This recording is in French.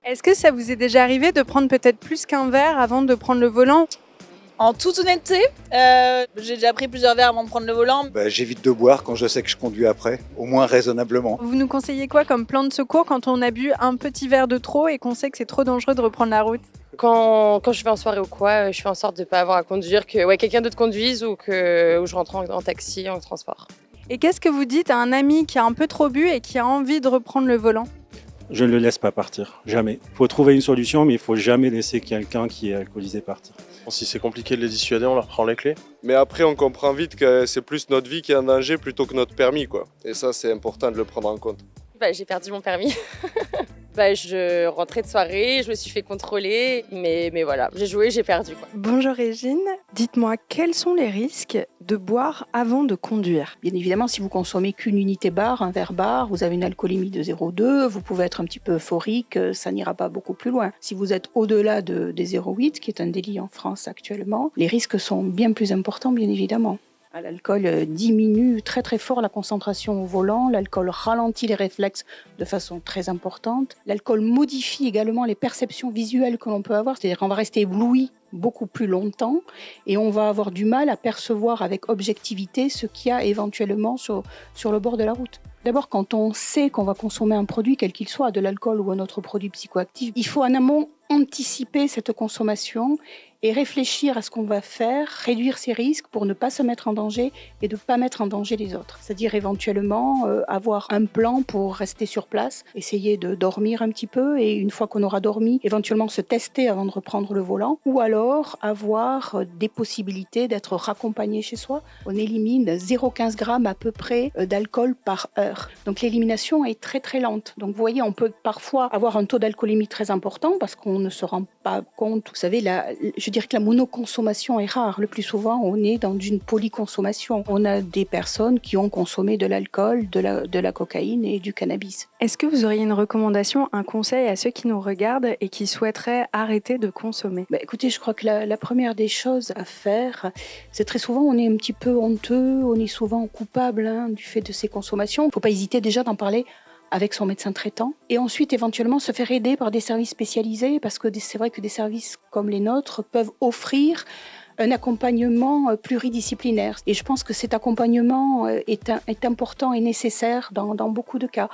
Est-ce que ça vous est déjà arrivé de prendre peut-être plus qu'un verre avant de prendre le volant? En toute honnêteté, j'ai déjà pris plusieurs verres avant de prendre le volant. J'évite de boire quand je sais que je conduis après, au moins raisonnablement. Vous nous conseillez quoi comme plan de secours quand on a bu un petit verre de trop et qu'on sait que c'est trop dangereux de reprendre la route? Quand je vais en soirée ou quoi, je fais en sorte de ne pas avoir à conduire, que quelqu'un d'autre conduise ou que je rentre en taxi, en transport. Et qu'est-ce que vous dites à un ami qui a un peu trop bu et qui a envie de reprendre le volant? Je ne le laisse pas partir, jamais. Il faut trouver une solution, mais il ne faut jamais laisser quelqu'un qui est alcoolisé partir. Si c'est compliqué de les dissuader, on leur prend les clés. Mais après, on comprend vite que c'est plus notre vie qui est en danger plutôt que notre permis, quoi. Et ça, c'est important de le prendre en compte. J'ai perdu mon permis. Je rentrais de soirée, je me suis fait contrôler, mais voilà, j'ai joué, j'ai perdu, quoi. Bonjour Régine, dites-moi quels sont les risques de boire avant de conduire? Bien évidemment, si vous consommez qu'une unité bar, un verre bar, vous avez une alcoolémie de 0,2, vous pouvez être un petit peu euphorique, ça n'ira pas beaucoup plus loin. Si vous êtes au-delà des 0,8, qui est un délit en France actuellement, les risques sont bien plus importants, bien évidemment. L'alcool diminue très très fort la concentration au volant, l'alcool ralentit les réflexes de façon très importante, l'alcool modifie également les perceptions visuelles que l'on peut avoir, c'est-à-dire qu'on va rester ébloui beaucoup plus longtemps et on va avoir du mal à percevoir avec objectivité ce qu'il y a éventuellement sur le bord de la route. D'abord, quand on sait qu'on va consommer un produit, quel qu'il soit, de l'alcool ou un autre produit psychoactif, il faut en amont anticiper cette consommation et réfléchir à ce qu'on va faire, réduire ses risques pour ne pas se mettre en danger et de ne pas mettre en danger les autres. C'est-à-dire éventuellement avoir un plan pour rester sur place, essayer de dormir un petit peu et une fois qu'on aura dormi, éventuellement se tester avant de reprendre le volant ou alors avoir des possibilités d'être raccompagné chez soi. On élimine 0,15 grammes à peu près d'alcool par heure. Donc l'élimination est très très lente. Donc vous voyez, on peut parfois avoir un taux d'alcoolémie très important parce qu'on ne se rend pas compte. Vous savez, je dirais que la monoconsommation est rare. Le plus souvent, on est dans une polyconsommation. On a des personnes qui ont consommé de l'alcool, de la cocaïne et du cannabis. Est-ce que vous auriez une recommandation, un conseil à ceux qui nous regardent et qui souhaiteraient arrêter de consommer? Écoutez, je crois que la première des choses à faire, c'est très souvent, on est un petit peu honteux, on est souvent coupable du fait de ces consommations. Il ne faut pas hésiter déjà d'en parler avec son médecin traitant et ensuite éventuellement se faire aider par des services spécialisés parce que c'est vrai que des services comme les nôtres peuvent offrir un accompagnement pluridisciplinaire. Et je pense que cet accompagnement est important et nécessaire dans beaucoup de cas.